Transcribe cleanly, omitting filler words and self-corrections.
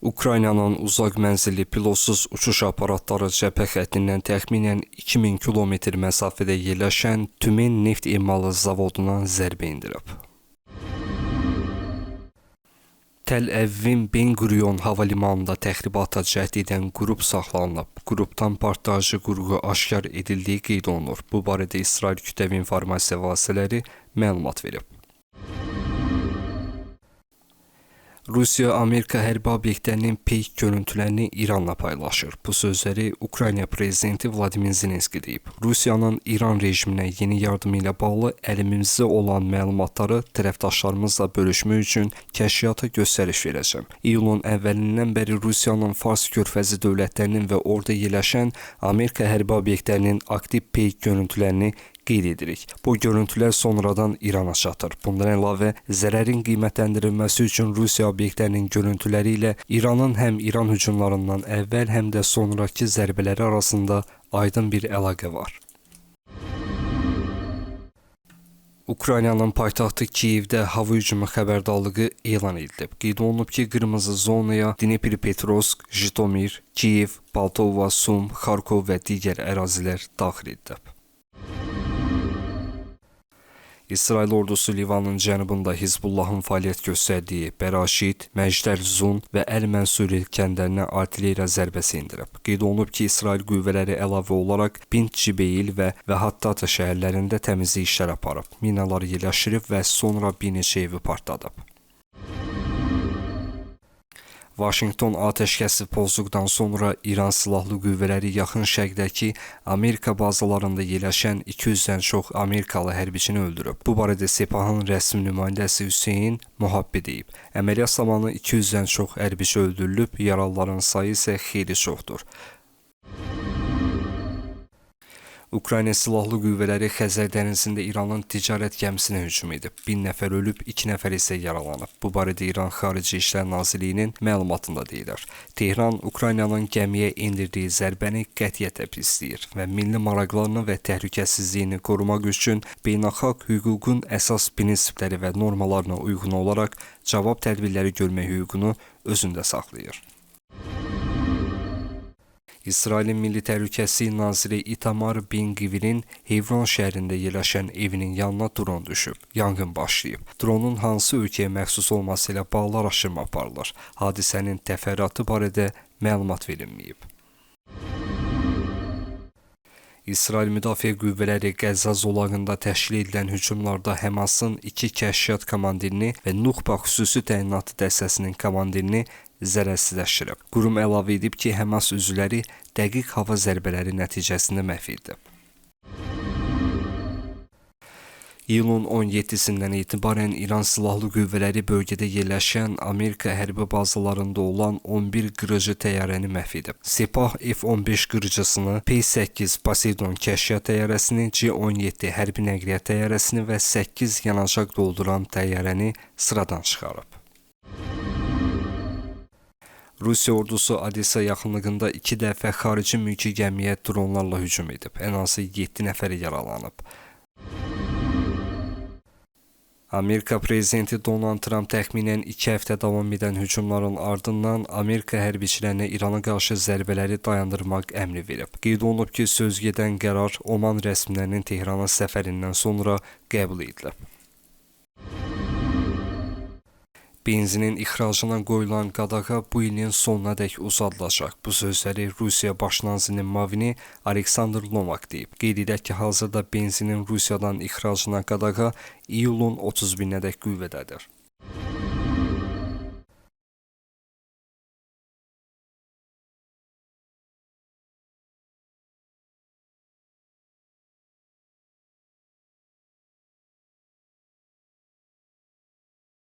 Ukraynanın uzaq mənzilli pilotsuz uçuş aparatları cəbhə xəttindən təxminən 2000 kilometr məsafədə yerləşən Tümen neft emalı zavoduna zərbə endirib. Təl-Əvivin Ben Gurion hava limanında təxribata cəhd edən qrup saxlanılıb. Qrupdan partlayıcı qurğu aşkar edildiyi qeyd olunur. Bu barədə İsrail kütləvi informasiya vasitələri məlumat verib. Rusiya, Amerika hərbi obyektlərinin peyk görüntülərini İranla paylaşır. Bu sözləri Ukrayna prezidenti Vladimir Zelenski deyib. Rusiyanın İran rejiminə yeni yardımı ilə bağlı əlimizdə olan məlumatları tərəfdaşlarımızla bölüşmək üçün kəşfiyyata göstəriş verəcəm. İyulun əvvəlindən bəri Rusiyanın Fars körfəzi dövlətlərinin və orada yerləşən Amerika hərbi obyektlərinin aktiv peyk görüntülərini qeyd edirik. Bu görüntülər sonradan İrana çatır. Bundan əlavə, zərərin qiymətləndirilməsi üçün Rusiya obyektlərinin görüntüləri ilə İranın həm İran hücumlarından əvvəl, həm də sonraki zərbələri arasında aydın bir əlaqə var. Ukraynanın paytaxtı Kiyevdə hava hücumu xəbərdarlığı elan edilib. Qeyd olunub ki, qırmızı zonaya Dnepropetrovsk, Jitomir, Kiyev, Poltava, Sum, Xarkov və digər ərazilər daxil edilib. İsrail ordusu Livanın cənubunda Hizbullahın fəaliyyət göstərdiyi Bəraşit, Məcdər Zun və Əl-Mənsuri kəndlərinə artilleriya zərbəsi endirib. Qeyd olunub ki, İsrail qüvvələri əlavə olaraq Bint Cibeyil və Hattata şəhərlərində təmizlik işləri aparıb, minalar yerləşdirib və sonra bir neçə evi partladıb. Vaşinqton atəşkəsi pozduqdan sonra İran silahlı qüvvələri yaxın şərqdəki Amerika bazalarında yerləşən 200-dən çox Amerikalı hərbiçini öldürüb. Bu barədə Sepahın rəsmi nümayəndəsi Hüseyn Muhabbi deyib. Əməliyyat zamanı 200-dən çox hərbiçi öldürülüb, yaralıların sayı isə xeyli çoxdur. Ukrayna silahlı qüvvələri Xəzər dənizində İranın ticarət gəmisinə hücum edib. 1000 nəfər ölüb, 2 nəfər isə yaralanıb. Bu barədə İran Xarici İşlər Nazirliyinin məlumatında deyilir. Tehran Ukraynanın gəmiyə endirdiyi zərbəni qətiyyətlə pisləyir və milli maraqlarını və təhlükəsizliyini qorumaq üçün beynəlxalq hüququn əsas prinsipləri və normalarına uyğun olaraq cavab tədbirləri görmək hüququnu özündə saxlayır. İsrailin Milli Təhlükəsizlik naziri İtamar Ben-Gvirin Hevron şəhərində yerləşən evinin yanına dron düşüb. Yanğın başlayıb. Dronun hansı ölkəyə məxsus olması ilə bağlı araşdırma aparılır. Hadisənin təfərrüatı barədə məlumat verilməyib. İsrail Müdafiə Qüvvələri Qəzza zolağında təşkil edilən hücumlarda Həmasın 2 kəşfiyyat komandirini və Nuxba xüsusi təyinatı dəstəsinin komandirini zərərsizləşdirib. Qurum əlavə edib ki, Həmas üzvləri dəqiq hava zərbələri nəticəsində məhv edilib. İyulun 17-sindən etibarən İran silahlı qüvvələri bölgədə yerləşən Amerika hərbi bazalarında olan 11 qırıcı təyyarəni məhv edib. Sepah F-15 qırıcısını, P-8 Poseidon kəşfiyyat təyyarəsini, C-17 hərbi nəqliyyat təyyarəsini və 8 yanacaq dolduran təyyarəni sıradan çıxarıb. Rusiya ordusu Odessa yaxınlığında 2 dəfə xarici mülki gəmiyə dronlarla hücum edib. Ən azı 7 nəfər yaralanıb. Amerika prezidenti Donald Trump təxminən 2 həftə davam edən hücumların ardından Amerika hərbiçilərinə İrana qarşı zərbələri dayandırmaq əmri verib. Qeyd olunub ki, sözgedən qərar Oman rəsmilərinin Tehrana səfərindən sonra qəbul edilib. Benzinin ixracına qoyulan qadağa bu ilin sonunadək uzadılacaq. Bu sözləri Rusiya Baş nazirinin müavini Aleksandr Novak deyib. Qeyd edək ki, hazırda benzinin Rusiyadan ixracına qadağa iyulun 31-nədək qüvvədədir.